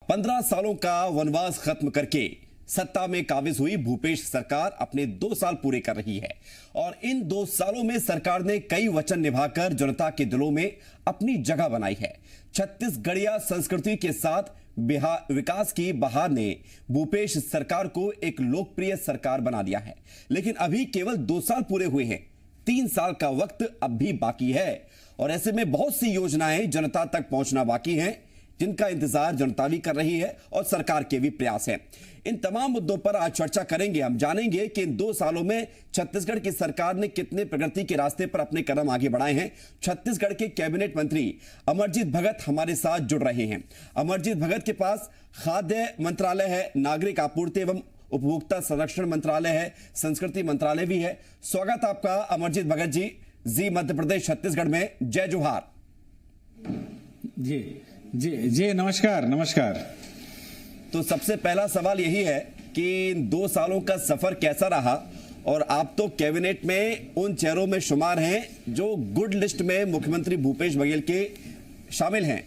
15 सालों का वनवास खत्म करके सत्ता में काबिज हुई भूपेश सरकार अपने 2 साल पूरे कर रही है और इन 2 सालों में सरकार ने कई वचन निभाकर जनता के दिलों में अपनी जगह बनाई है। छत्तीसगढ़िया संस्कृति के साथ बिहार विकास की बहार ने भूपेश सरकार को एक लोकप्रिय सरकार बना दिया है। लेकिन अभी केवल 2 साल पूरे हुए हैं, 3 साल का वक्त अब भी बाकी है और ऐसे में बहुत सी योजनाएं जनता तक पहुंचना बाकी हैं, जिनका इंतजार जनता भी कर रही है और सरकार के भी प्रयास हैं। इन तमाम मुद्दों पर आज चर्चा करेंगे। हम जानेंगे कि इन 2 सालों में छत्तीसगढ़ की सरकार ने कितने प्रगति के रास्ते पर अपने कदम आगे बढ़ाए हैं। छत्तीसगढ़ के कैबिनेट मंत्री अमरजीत भगत हमारे साथ जुड़ रहे हैं। अमरजीत भगत के पास खाद्य मंत्रालय है, नागरिक आपूर्ति एवं उपभोक्ता संरक्षण मंत्रालय है, संस्कृति मंत्रालय भी है। स्वागत आपका अमरजीत भगत जी। जी मध्य प्रदेश छत्तीसगढ़ में जय जोहार। जी जी जी नमस्कार नमस्कार। तो सबसे पहला सवाल यही है कि 2 सालों का सफर कैसा रहा और आप तो कैबिनेट में उन चेहरों में शुमार हैं जो गुड लिस्ट में मुख्यमंत्री भूपेश बघेल के शामिल हैं।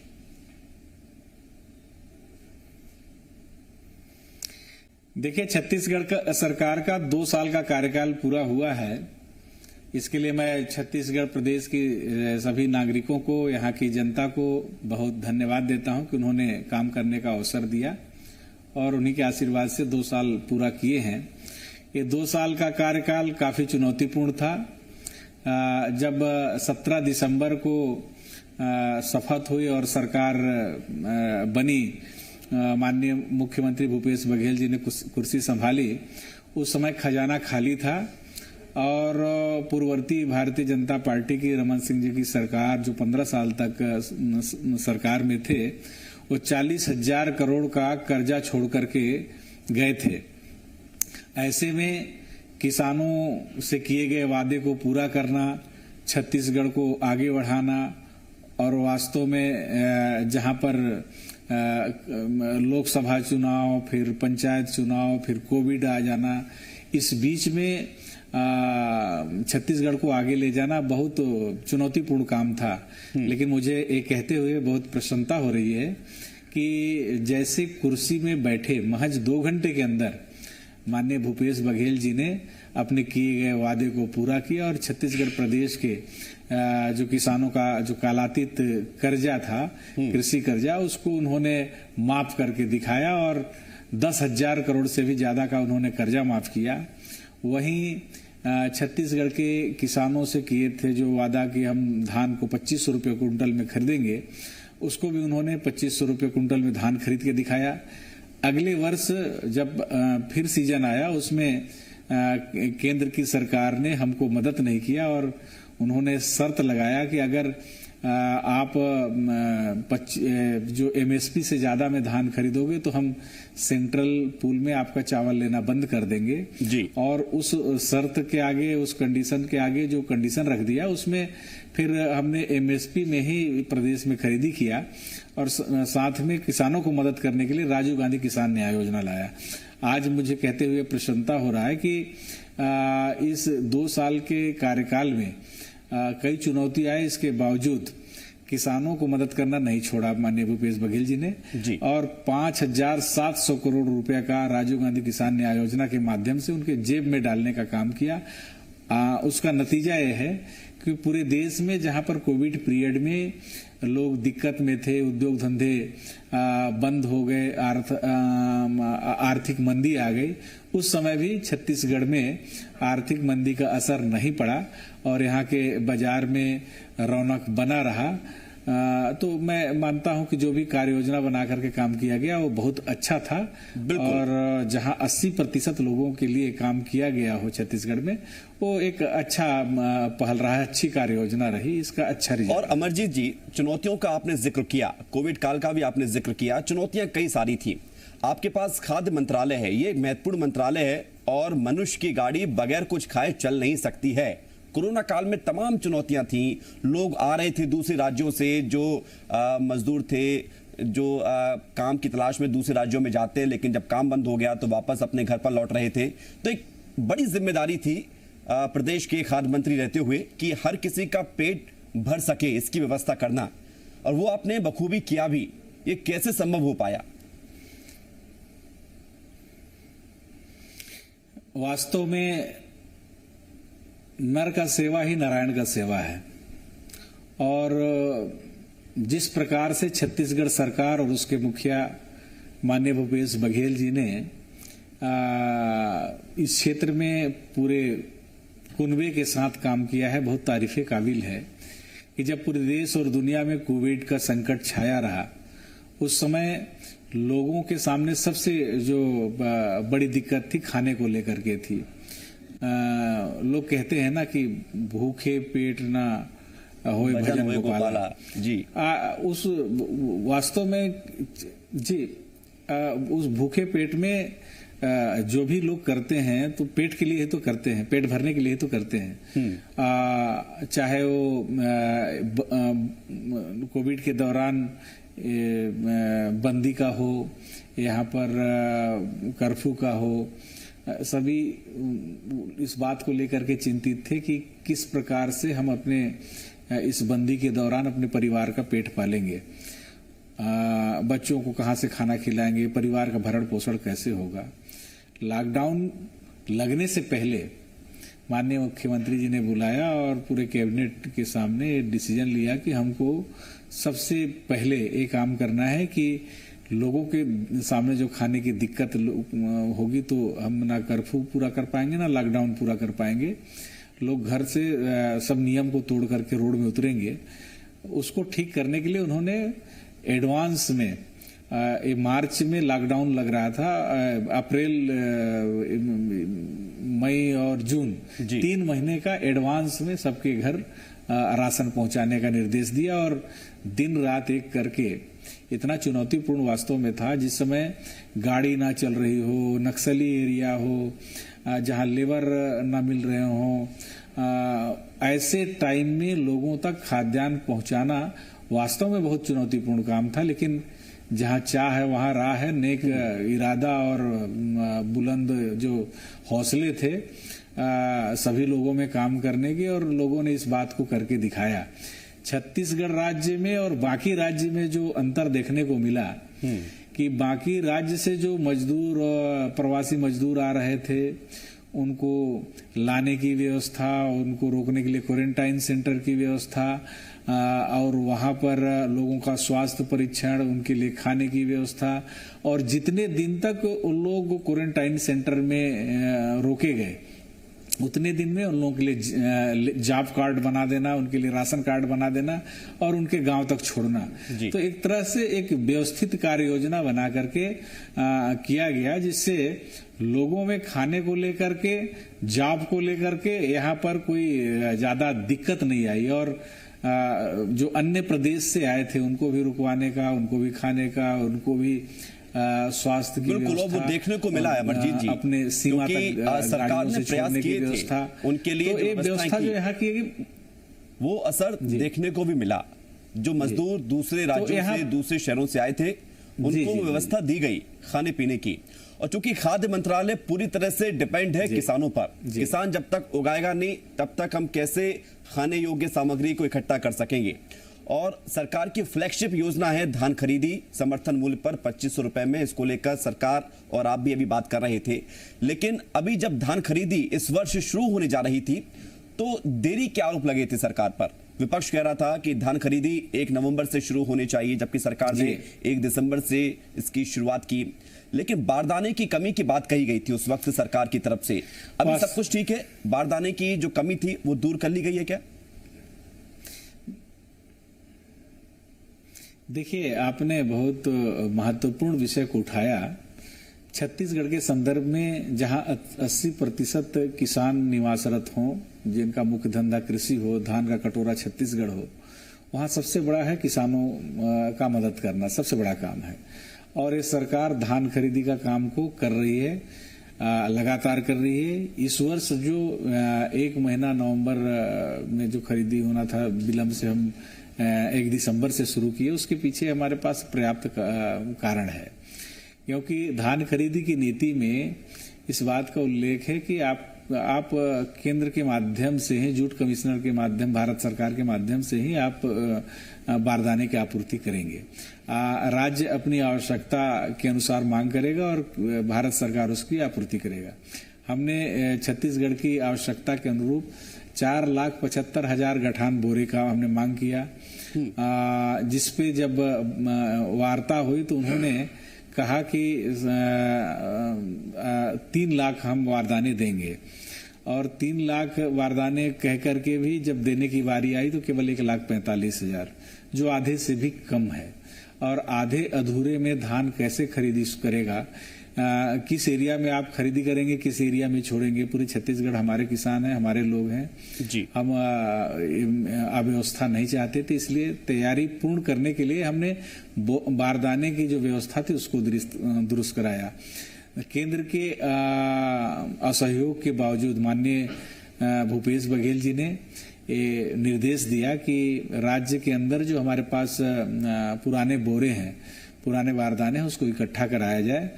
देखिए, छत्तीसगढ़ का सरकार का 2 साल का कार्यकाल पूरा हुआ है। इसके लिए मैं छत्तीसगढ़ प्रदेश की सभी नागरिकों को, यहाँ की जनता को बहुत धन्यवाद देता हूँ कि उन्होंने काम करने का अवसर दिया और उन्हीं के आशीर्वाद से 2 साल पूरा किए हैं। ये 2 साल का कार्यकाल काफी चुनौतीपूर्ण था। जब 17 दिसंबर को शपथ हुई और सरकार बनी, माननीय मुख्यमंत्री भूपेश बघेल जी ने कुर्सी संभाली, उस समय खजाना खाली था और पूर्ववर्ती भारतीय जनता पार्टी की रमन सिंह जी की सरकार, जो 15 साल तक सरकार में थे, वो 40,000 करोड़ का कर्जा छोड़ करके गए थे। ऐसे में किसानों से किए गए वादे को पूरा करना, छत्तीसगढ़ को आगे बढ़ाना और वास्तव में जहां पर लोकसभा चुनाव, फिर पंचायत चुनाव, फिर कोविड आ जाना, इस बीच में छत्तीसगढ़ को आगे ले जाना बहुत चुनौतीपूर्ण काम था। लेकिन मुझे ये कहते हुए बहुत प्रसन्नता हो रही है कि जैसे कुर्सी में बैठे महज 2 घंटे के अंदर माननीय भूपेश बघेल जी ने अपने किए गए वादे को पूरा किया और छत्तीसगढ़ प्रदेश के जो किसानों का जो कालातीत कर्जा था, कृषि कर्जा, उसको उन्होंने माफ करके दिखाया और 10,000 करोड़ से भी ज्यादा का उन्होंने कर्जा माफ किया। वहीं छत्तीसगढ़ के किसानों से किए थे जो वादा कि हम धान को 2500 रुपये कुंटल में खरीदेंगे, उसको भी उन्होंने 2500 रुपये कुंटल में धान खरीद के दिखाया। अगले वर्ष जब फिर सीजन आया, उसमें केंद्र की सरकार ने हमको मदद नहीं किया और उन्होंने शर्त लगाया कि अगर आप जो एमएसपी से ज्यादा में धान खरीदोगे तो हम सेंट्रल पूल में आपका चावल लेना बंद कर देंगे जी। और उस शर्त के आगे, उस कंडीशन के आगे जो कंडीशन रख दिया, उसमें फिर हमने एमएसपी में ही प्रदेश में खरीदी किया और साथ में किसानों को मदद करने के लिए राजीव गांधी किसान न्याय योजना लाया। आज मुझे कहते हुए प्रसन्नता हो रहा है कि इस 2 साल के कार्यकाल में कई चुनौती आए, इसके बावजूद किसानों को मदद करना नहीं छोड़ा माननीय भूपेश बघेल जी ने जी। और 5,700 करोड़ रुपया का राजीव गांधी किसान न्याय योजना के माध्यम से उनके जेब में डालने का काम किया। उसका नतीजा यह है कि पूरे देश में जहां पर कोविड पीरियड में लोग दिक्कत में थे, उद्योग धंधे बंद हो गए, आर्थिक मंदी आ गई, उस समय भी छत्तीसगढ़ में आर्थिक मंदी का असर नहीं पड़ा और यहाँ के बाजार में रौनक बना रहा। तो मैं मानता हूं कि जो भी कार्य योजना बना करके काम किया गया वो बहुत अच्छा था और जहां 80% लोगों के लिए काम किया गया हो छत्तीसगढ़ में, वो एक अच्छा पहल रहा है, अच्छी कार्य योजना रही, इसका अच्छा रिजल्ट। और अमरजीत जी, चुनौतियों का आपने जिक्र किया, कोविड काल का भी आपने जिक्र किया, चुनौतियां कई सारी थी। आपके पास खाद्य मंत्रालय है, ये एक महत्वपूर्ण मंत्रालय है और मनुष्य की गाड़ी बगैर कुछ खाए चल नहीं सकती है। कोरोना काल में तमाम चुनौतियां थी, लोग आ रहे थे दूसरे राज्यों से, जो मजदूर थे, जो काम की तलाश में दूसरे राज्यों में जाते, लेकिन जब काम बंद हो गया तो वापस अपने घर पर लौट रहे थे। तो एक बड़ी जिम्मेदारी थी प्रदेश के खाद्य मंत्री रहते हुए कि हर किसी का पेट भर सके, इसकी व्यवस्था करना, और वो आपने बखूबी किया भी। ये कैसे संभव हो पाया? वास्तव में नर का सेवा ही नारायण का सेवा है। और जिस प्रकार से छत्तीसगढ़ सरकार और उसके मुखिया माननीय भूपेश बघेल जी ने इस क्षेत्र में पूरे कुनबे के साथ काम किया है, बहुत तारीफे काबिल है कि जब पूरे देश और दुनिया में कोविड का संकट छाया रहा, उस समय लोगों के सामने सबसे जो बड़ी दिक्कत थी खाने को लेकर के थी। लोग कहते हैं ना कि भूखे पेट ना होए भजन गोपाला जी। उस वास्तव में जी उस भूखे पेट में जो भी लोग करते हैं तो पेट के लिए तो करते हैं, पेट भरने के लिए तो करते हैं। चाहे वो कोविड के दौरान बंदी का हो, यहाँ पर कर्फ्यू का हो, सभी इस बात को लेकर के चिंतित थे कि किस प्रकार से हम अपने इस बंदी के दौरान अपने परिवार का पेट पालेंगे, बच्चों को कहाँ से खाना खिलाएंगे, परिवार का भरण पोषण कैसे होगा। लॉकडाउन लगने से पहले माननीय मुख्यमंत्री जी ने बुलाया और पूरे कैबिनेट के सामने डिसीजन लिया कि हमको सबसे पहले ये काम करना है कि लोगों के सामने जो खाने की दिक्कत होगी तो हम ना कर्फ्यू पूरा कर पाएंगे ना लॉकडाउन पूरा कर पाएंगे। लोग घर से सब नियम को तोड़ करके रोड में उतरेंगे। उसको ठीक करने के लिए उन्होंने एडवांस में मार्च में लॉकडाउन लग रहा था, अप्रैल मई और जून 3 महीने का एडवांस में सबके घर राशन पहुंचाने का निर्देश दिया। और दिन रात एक करके इतना चुनौतीपूर्ण वास्तव में था, जिस समय गाड़ी ना चल रही हो, नक्सली एरिया हो, जहां लेबर ना मिल रहे हो, ऐसे टाइम में लोगों तक खाद्यान्न पहुंचाना वास्तव में बहुत चुनौतीपूर्ण काम था। लेकिन जहां चाह है वहां राह है, नेक इरादा और बुलंद जो हौसले थे सभी लोगों में काम करने के, और लोगों ने इस बात को करके दिखाया। छत्तीसगढ़ राज्य में और बाकी राज्य में जो अंतर देखने को मिला कि बाकी राज्य से जो मजदूर और प्रवासी मजदूर आ रहे थे, उनको लाने की व्यवस्था, उनको रोकने के लिए क्वारंटाइन सेंटर की व्यवस्था, और वहां पर लोगों का स्वास्थ्य परीक्षण, उनके लिए खाने की व्यवस्था, और जितने दिन तक उन लोग क्वारंटाइन सेंटर में रोके गए उतने दिन में उन लोगों के लिए जॉब कार्ड बना देना, उनके लिए राशन कार्ड बना देना और उनके गांव तक छोड़ना। तो एक तरह से एक व्यवस्थित कार्य योजना बना करके किया गया, जिससे लोगों में खाने को लेकर के, जॉब को लेकर के यहाँ पर कोई ज्यादा दिक्कत नहीं आई। और जो अन्य प्रदेश से आए थे उनको भी रुकवाने का, उनको भी खाने का, उनको भी स्वास्थ्य की व्यवस्था देखने को मिला है अमरजीत जी। अपने सीमा तक सरकार ने प्रयास किए थे उनके लिए, तो ये व्यवस्था जो यहाँ की वो असर देखने को भी मिला। जो मजदूर दूसरे राज्यों से, दूसरे शहरों से आए थे, उनको व्यवस्था दी गई खाने पीने की। और चूंकि खाद्य मंत्रालय पूरी तरह से डिपेंड है किसानों पर, किसान जब तक उगाएगा नहीं तब तक हम कैसे खाने योग्य सामग्री को इकट्ठा कर सकेंगे। और सरकार की फ्लैगशिप योजना है धान खरीदी समर्थन मूल्य पर 2500 रुपए में। इसको लेकर सरकार और आप भी अभी बात कर रहे थे, लेकिन अभी जब धान खरीदी इस वर्ष शुरू होने जा रही थी तो देरी के आरोप लगे थे सरकार पर। विपक्ष कह रहा था कि धान खरीदी 1 नवंबर से शुरू होनी चाहिए, जबकि सरकार ने 1 दिसंबर से इसकी शुरुआत की। लेकिन बारदाने की कमी की बात कही गई थी उस वक्त सरकार की तरफ से। अभी सब कुछ ठीक है? बारदाने की जो कमी थी वो दूर कर ली गई है क्या? देखिए, आपने बहुत महत्वपूर्ण विषय को उठाया। छत्तीसगढ़ के संदर्भ में जहां 80% किसान निवासरत हों, जिनका मुख्य धंधा कृषि हो, धान का कटोरा छत्तीसगढ़ हो, वहां सबसे बड़ा है किसानों का मदद करना, सबसे बड़ा काम है। और ये सरकार धान खरीदी का काम को कर रही है, लगातार कर रही है। इस वर्ष जो 1 महीना नवंबर में जो खरीदी होना था, विलंब से हम 1 दिसंबर से शुरू किए, उसके पीछे हमारे पास पर्याप्त कारण है। क्योंकि धान खरीदी की नीति में इस बात का उल्लेख है कि आप केंद्र के माध्यम से ही, जूट कमिश्नर के माध्यम, भारत सरकार के माध्यम से ही आप बारदाने की आपूर्ति करेंगे। राज्य अपनी आवश्यकता के अनुसार मांग करेगा और भारत सरकार उसकी आपूर्ति करेगा। हमने छत्तीसगढ़ की आवश्यकता के अनुरूप 4,75,000 गठान बोरे का हमने मांग किया। जिसपे जब वार्ता हुई तो उन्होंने कहा कि 3 लाख हम वारदाने देंगे, और 3 लाख वारदाने कह करके भी जब देने की बारी आई तो केवल 1,45,000, जो आधे से भी कम है। और आधे अधूरे में धान कैसे खरीदी करेगा, किस एरिया में आप खरीदी करेंगे, किस एरिया में छोड़ेंगे। पूरे छत्तीसगढ़ हमारे किसान हैं, हमारे लोग हैं जी। हम अव्यवस्था नहीं चाहते थे, इसलिए तैयारी पूर्ण करने के लिए हमने बारदाने की जो व्यवस्था थी उसको दुरुस्त कराया। केंद्र के असहयोग के बावजूद माननीय भूपेश बघेल जी ने ये निर्देश दिया कि राज्य के अंदर जो हमारे पास पुराने बोरे हैं, पुराने बारदाने हैं, उसको इकट्ठा कराया जाए।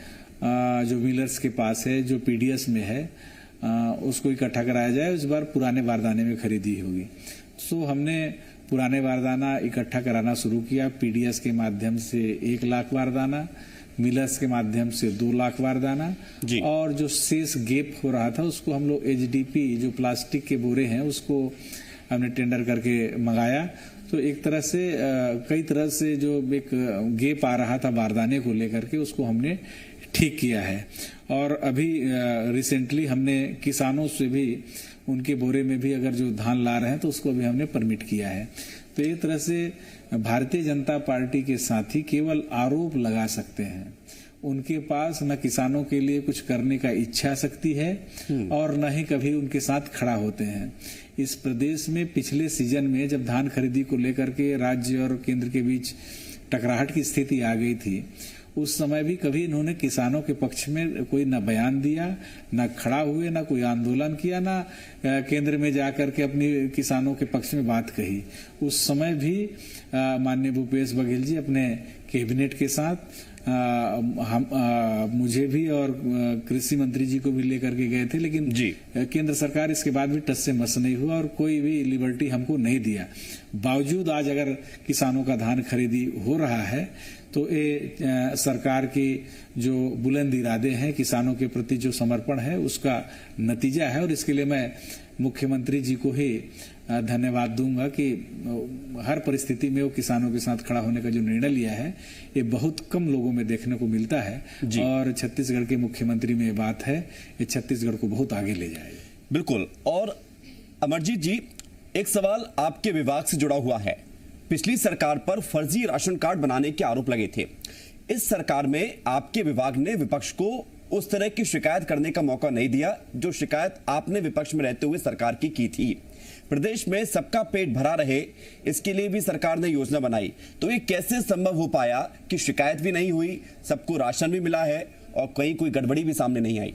जो मिलर्स के पास है, जो पीडीएस में है, उसको इकट्ठा कराया जाए। इस बार पुराने बारदाने में खरीदी होगी। सो हमने पुराने बारदाना इकट्ठा कराना शुरू किया। पीडीएस के माध्यम से 1 लाख बारदाना, मिलर्स के माध्यम से 2 लाख बारदाना, और जो शेष गैप हो रहा था उसको हम लोग एचडीपी जो प्लास्टिक के बोरे हैं उसको हमने टेंडर करके मंगाया। तो एक तरह से कई तरह से जो एक गैप आ रहा था बारदाने को लेकर के, उसको हमने ठीक किया है। और अभी रिसेंटली हमने किसानों से भी उनके बोरे में भी अगर जो धान ला रहे हैं तो उसको भी हमने परमिट किया है। तो एक तरह से भारतीय जनता पार्टी के साथी केवल आरोप लगा सकते हैं, उनके पास न किसानों के लिए कुछ करने का इच्छा शक्ति है और न ही कभी उनके साथ खड़ा होते हैं। इस प्रदेश में पिछले सीजन में जब धान खरीदी को लेकर के राज्य और केंद्र के बीच टकराहट की स्थिति आ गई थी, उस समय भी कभी इन्होंने किसानों के पक्ष में कोई न बयान दिया, न खड़ा हुए, न कोई आंदोलन किया, न केंद्र में जाकर के अपनी किसानों के पक्ष में बात कही। उस समय भी माननीय भूपेश बघेल जी अपने कैबिनेट के साथ मुझे भी और कृषि मंत्री जी को भी लेकर के गए थे, लेकिन केंद्र सरकार इसके बाद भी टस से मस नहीं हुआ और कोई भी लिबर्टी हमको नहीं दिया। बावजूद आज अगर किसानों का धान खरीदी हो रहा है तो ये सरकार की जो बुलंद इरादे हैं, किसानों के प्रति जो समर्पण है, उसका नतीजा है। और इसके लिए मैं मुख्यमंत्री जी को ही धन्यवाद दूंगा कि हर परिस्थिति में वो किसानों के साथ खड़ा होने का जो निर्णय लिया है, ये बहुत कम लोगों में देखने को मिलता है। और छत्तीसगढ़ के मुख्यमंत्री में ये बात है, ये छत्तीसगढ़ को बहुत आगे ले जाएगा। बिल्कुल। और अमरजीत जी, एक सवाल आपके विभाग से जुड़ा हुआ है। पिछली सरकार पर फर्जी राशन कार्ड बनाने के आरोप लगे थे। इस सरकार में आपके विभाग ने विपक्ष को उस तरह की शिकायत करने का मौका नहीं दिया जो शिकायत आपने विपक्ष में रहते हुए सरकार की थी। प्रदेश में सबका पेट भरा रहे, इसके लिए भी सरकार ने योजना बनाई। तो ये कैसे संभव हो पाया कि शिकायत भी नहीं हुई, सबको राशन भी मिला है और कहीं कोई गड़बड़ी भी सामने नहीं आई?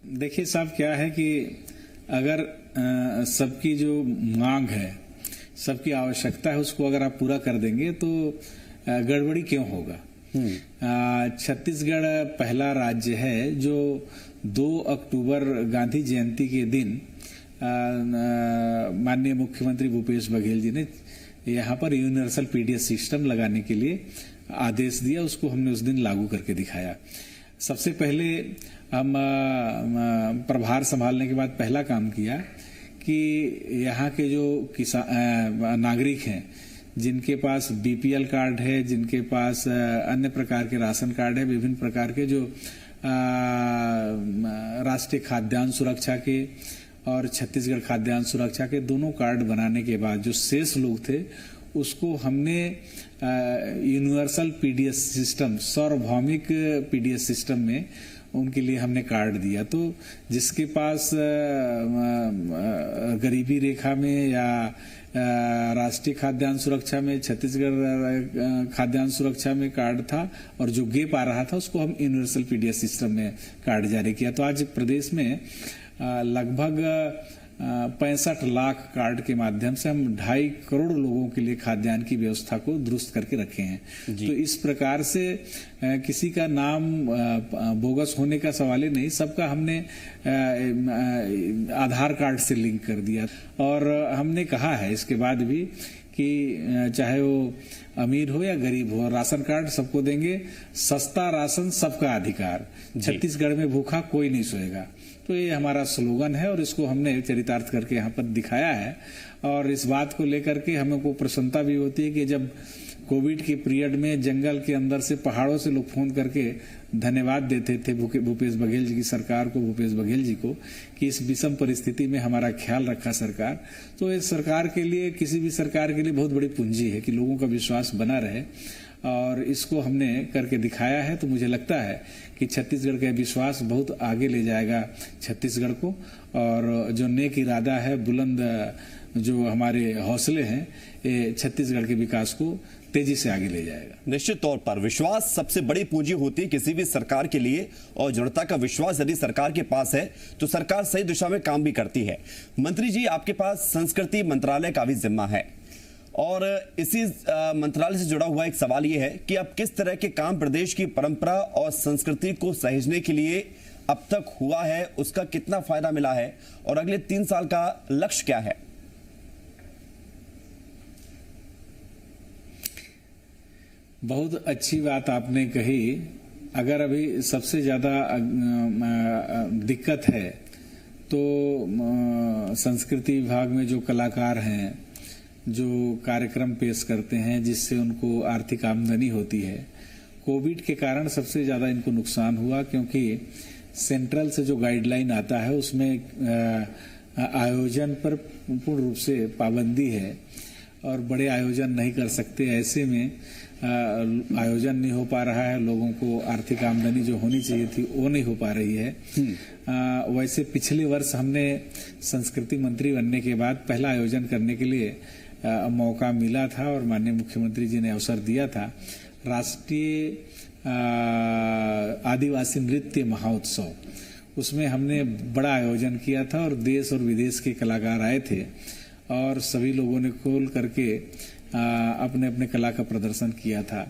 देखिए साहब, क्या है कि अगर सबकी जो मांग है, सबकी आवश्यकता है, उसको अगर आप पूरा कर देंगे तो गड़बड़ी क्यों होगा। छत्तीसगढ़ पहला राज्य है जो 2 अक्टूबर गांधी जयंती के दिन माननीय मुख्यमंत्री भूपेश बघेल जी ने यहाँ पर यूनिवर्सल पीडीएस सिस्टम लगाने के लिए आदेश दिया। उसको हमने उस दिन लागू करके दिखाया। सबसे पहले हम प्रभार संभालने के बाद पहला काम किया कि यहाँ के जो नागरिक हैं, जिनके पास बीपीएल कार्ड है, जिनके पास अन्य प्रकार के राशन कार्ड है, विभिन्न प्रकार के जो राष्ट्रीय खाद्यान्न सुरक्षा के और छत्तीसगढ़ खाद्यान्न सुरक्षा के दोनों कार्ड बनाने के बाद जो शेष लोग थे, उसको हमने यूनिवर्सल पीडीएस सिस्टम, सार्वभौमिक पीडीएस सिस्टम में उनके लिए हमने कार्ड दिया। तो जिसके पास गरीबी रेखा में या राष्ट्रीय खाद्यान्न सुरक्षा में, छत्तीसगढ़ खाद्यान्न सुरक्षा में कार्ड था और जो गैप आ रहा था, उसको हम यूनिवर्सल पीडीएस सिस्टम में कार्ड जारी किया। तो आज प्रदेश में लगभग 65 लाख कार्ड के माध्यम से हम 2.5 करोड़ लोगों के लिए खाद्यान्न की व्यवस्था को दुरुस्त करके रखे हैं। तो इस प्रकार से किसी का नाम बोगस होने का सवाल ही नहीं, सबका हमने आधार कार्ड से लिंक कर दिया। और हमने कहा है इसके बाद भी कि चाहे वो अमीर हो या गरीब हो, राशन कार्ड सबको देंगे, सस्ता राशन सबका अधिकार, छत्तीसगढ़ में भूखा कोई नहीं सोएगा। तो ये हमारा स्लोगन है और इसको हमने चरितार्थ करके यहाँ पर दिखाया है। और इस बात को लेकर के हमें को प्रसन्नता भी होती है कि जब कोविड के पीरियड में जंगल के अंदर से, पहाड़ों से लोग फोन करके धन्यवाद देते थे भूपेश बघेल जी की सरकार को, भूपेश बघेल जी को, कि इस विषम परिस्थिति में हमारा ख्याल रखा सरकार। तो इस सरकार के लिए, किसी भी सरकार के लिए बहुत बड़ी पूंजी है कि लोगों का विश्वास बना रहे, और इसको हमने करके दिखाया है। तो मुझे लगता है कि छत्तीसगढ़ का विश्वास बहुत आगे ले जाएगा छत्तीसगढ़ को, और जो नेक इरादा है, बुलंद जो हमारे हौसले हैं, ये छत्तीसगढ़ के विकास को तेजी से आगे ले जाएगा। निश्चित तौर पर विश्वास सबसे बड़ी पूंजी होती है किसी भी सरकार के लिए, और जनता का विश्वास यदि सरकार के पास है तो सरकार सही दिशा में काम भी करती है। मंत्री जी, आपके पास संस्कृति मंत्रालय का भी जिम्मा है, और इसी मंत्रालय से जुड़ा हुआ एक सवाल यह है कि अब किस तरह के काम प्रदेश की परंपरा और संस्कृति को सहेजने के लिए अब तक हुआ है, उसका कितना फायदा मिला है, और अगले 3 साल का लक्ष्य क्या है? बहुत अच्छी बात आपने कही। अगर अभी सबसे ज्यादा दिक्कत है तो संस्कृति विभाग में जो कलाकार हैं, जो कार्यक्रम पेश करते हैं जिससे उनको आर्थिक आमदनी होती है, कोविड के कारण सबसे ज्यादा इनको नुकसान हुआ, क्योंकि सेंट्रल से जो गाइडलाइन आता है उसमें आयोजन पर पूर्ण रूप से पाबंदी है और बड़े आयोजन नहीं कर सकते। ऐसे में आयोजन नहीं हो पा रहा है, लोगों को आर्थिक आमदनी जो होनी चाहिए थी वो नहीं हो पा रही है। वैसे पिछले वर्ष हमने संस्कृति मंत्री बनने के बाद पहला आयोजन करने के लिए मौका मिला था और माननीय मुख्यमंत्री जी ने अवसर दिया था। राष्ट्रीय आदिवासी नृत्य महोत्सव, उसमें हमने बड़ा आयोजन किया था और देश और विदेश के कलाकार आए थे और सभी लोगों ने खोल करके अपने अपने कला का प्रदर्शन किया था।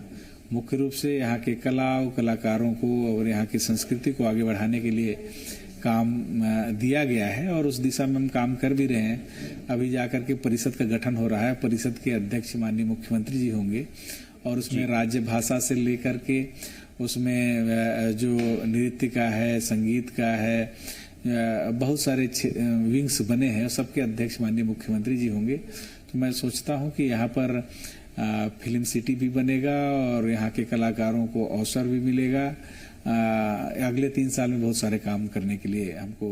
मुख्य रूप से यहाँ के कला और कलाकारों को और यहाँ की संस्कृति को आगे बढ़ाने के लिए काम दिया गया है और उस दिशा में हम काम कर भी रहे हैं। अभी जाकर के परिषद का गठन हो रहा है, परिषद के अध्यक्ष माननीय मुख्यमंत्री जी होंगे और उसमें राज्य भाषा से लेकर के उसमें जो नृत्य का है, संगीत का है, बहुत सारे विंग्स बने हैं, सबके अध्यक्ष माननीय मुख्यमंत्री जी होंगे। तो मैं सोचता हूं कि यहाँ पर फिल्म सिटी भी बनेगा और यहाँ के कलाकारों को अवसर भी मिलेगा। अगले 3 साल में बहुत सारे काम करने के लिए हमको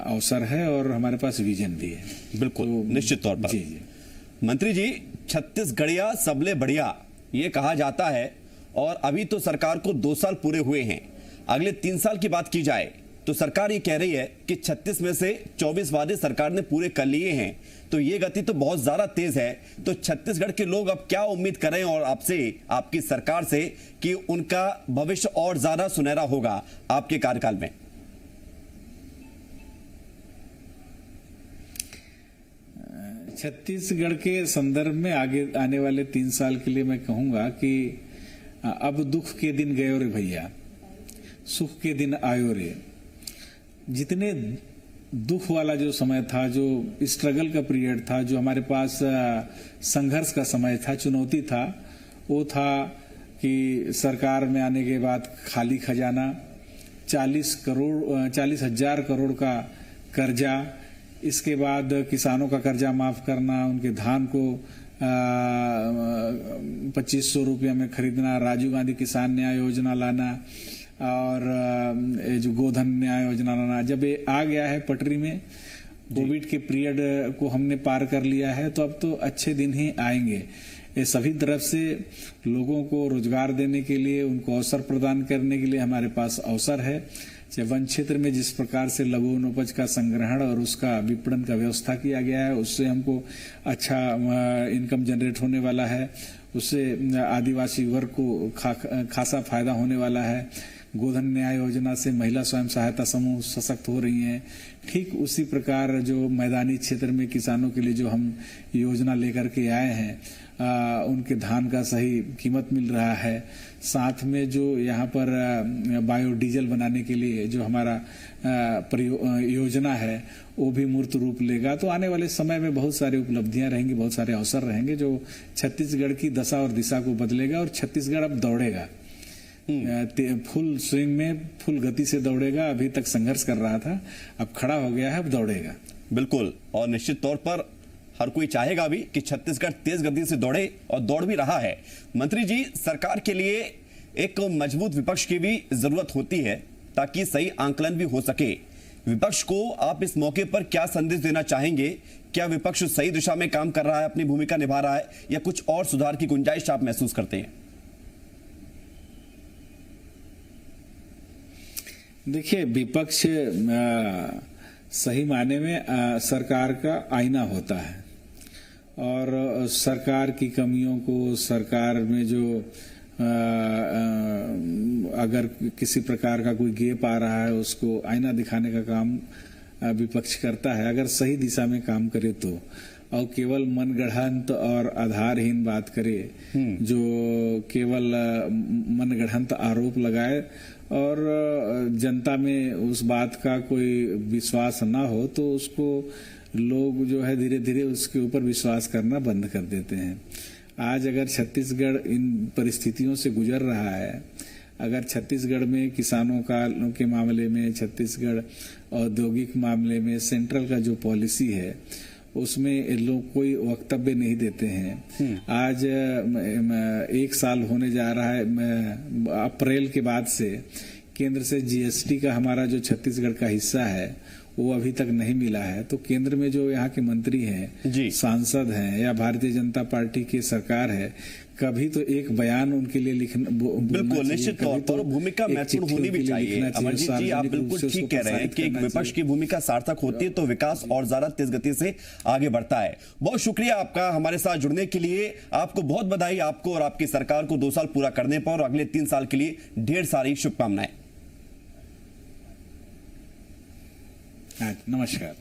अवसर है और हमारे पास विजन भी है। बिल्कुल, तो निश्चित तौर पर। जी। मंत्री जी, छत्तीसगढ़िया सबले बढ़िया ये कहा जाता है और अभी तो सरकार को 2 साल पूरे हुए हैं। अगले 3 साल की बात की जाए तो सरकार ये कह रही है कि 36 में से 24 वादे सरकार ने पूरे कर लिए हैं, तो ये गति तो बहुत ज्यादा तेज है। तो छत्तीसगढ़ के लोग अब क्या उम्मीद करें और आपसे, आपकी सरकार से, कि उनका भविष्य और ज्यादा सुनहरा होगा आपके कार्यकाल में? छत्तीसगढ़ के संदर्भ में आगे आने वाले 3 साल के लिए मैं कहूंगा कि अब दुख के दिन गयो रे भैया, सुख के दिन आयो रे। जितने दुख वाला जो समय था, जो स्ट्रगल का पीरियड था, जो हमारे पास संघर्ष का समय था, चुनौती था, वो था कि सरकार में आने के बाद खाली खजाना, 40,000 करोड़ का कर्जा, इसके बाद किसानों का कर्जा माफ करना, उनके धान को 2500 रुपया में खरीदना, राजीव गांधी किसान न्याय योजना लाना और जो गोधन न्याय योजना लाना। जब ये आ गया है पटरी में, कोविड के पीरियड को हमने पार कर लिया है, तो अब तो अच्छे दिन ही आएंगे। ये सभी तरफ से लोगों को रोजगार देने के लिए, उनको अवसर प्रदान करने के लिए हमारे पास अवसर है। चाहे वन क्षेत्र में जिस प्रकार से लघु वनोपज का संग्रहण और उसका विपणन का व्यवस्था किया गया है, उससे हमको अच्छा इनकम जनरेट होने वाला है, उससे आदिवासी वर्ग को खासा फायदा होने वाला है। गोधन न्याय योजना से महिला स्वयं सहायता समूह सशक्त हो रही हैं। ठीक उसी प्रकार जो मैदानी क्षेत्र में किसानों के लिए जो हम योजना लेकर के आए हैं, उनके धान का सही कीमत मिल रहा है। साथ में जो यहाँ पर बायोडीजल बनाने के लिए जो हमारा योजना है वो भी मूर्त रूप लेगा। तो आने वाले समय में बहुत सारी उपलब्धियां रहेंगी, बहुत सारे अवसर रहेंगे जो छत्तीसगढ़ की दशा और दिशा को बदलेगा। और छत्तीसगढ़ अब दौड़ेगा, फुल स्विंग में फुल गति से दौड़ेगा। अभी तक संघर्ष कर रहा था, अब खड़ा हो गया है, अब दौड़ेगा। बिल्कुल, और निश्चित तौर पर हर कोई चाहेगा भी कि छत्तीसगढ़ तेज गति से दौड़े, और दौड़ भी रहा है। मंत्री जी, सरकार के लिए एक मजबूत विपक्ष की भी जरूरत होती है ताकि सही आंकलन भी हो सके। विपक्ष को आप इस मौके पर क्या संदेश देना चाहेंगे? क्या विपक्ष सही दिशा में काम कर रहा है, अपनी भूमिका निभा रहा है, या कुछ और सुधार की गुंजाइश आप महसूस करते हैं? देखिए, विपक्ष सही मायने में सरकार का आईना होता है, और सरकार की कमियों को, सरकार में जो अगर किसी प्रकार का कोई गेप आ रहा है उसको आईना दिखाने का काम विपक्ष करता है, अगर सही दिशा में काम करे तो। और केवल मनगढ़ंत और आधारहीन बात करे, जो केवल मनगढ़ंत आरोप लगाए और जनता में उस बात का कोई विश्वास ना हो, तो उसको लोग जो है धीरे धीरे उसके ऊपर विश्वास करना बंद कर देते हैं। आज अगर छत्तीसगढ़ इन परिस्थितियों से गुजर रहा है, अगर छत्तीसगढ़ में किसानों के मामले में, छत्तीसगढ़ औद्योगिक मामले में सेंट्रल का जो पॉलिसी है उसमें लोग कोई वक्तव्य नहीं देते हैं। आज 1 साल होने जा रहा है, अप्रैल के बाद से केंद्र से जीएसटी का हमारा जो छत्तीसगढ़ का हिस्सा है वो अभी तक नहीं मिला है। तो केंद्र में जो यहाँ के मंत्री हैं, सांसद हैं, या भारतीय जनता पार्टी की सरकार है, कभी तो एक बयान उनके लिए लिखना, बिल्कुल निश्चित तौर पर भूमिका महत्वपूर्ण होनी भी चाहिए। अमरजीत जी, आप बिल्कुल ठीक कह रहे हैं कि एक विपक्ष की भूमिका सार्थक होती है तो विकास और ज्यादा तेज गति से आगे बढ़ता है। बहुत शुक्रिया आपका हमारे साथ जुड़ने के लिए। आपको बहुत बधाई, आपको और आपकी सरकार को 2 साल पूरा करने पर, और अगले 3 साल के लिए ढेर सारी शुभकामनाएं। नमस्कार।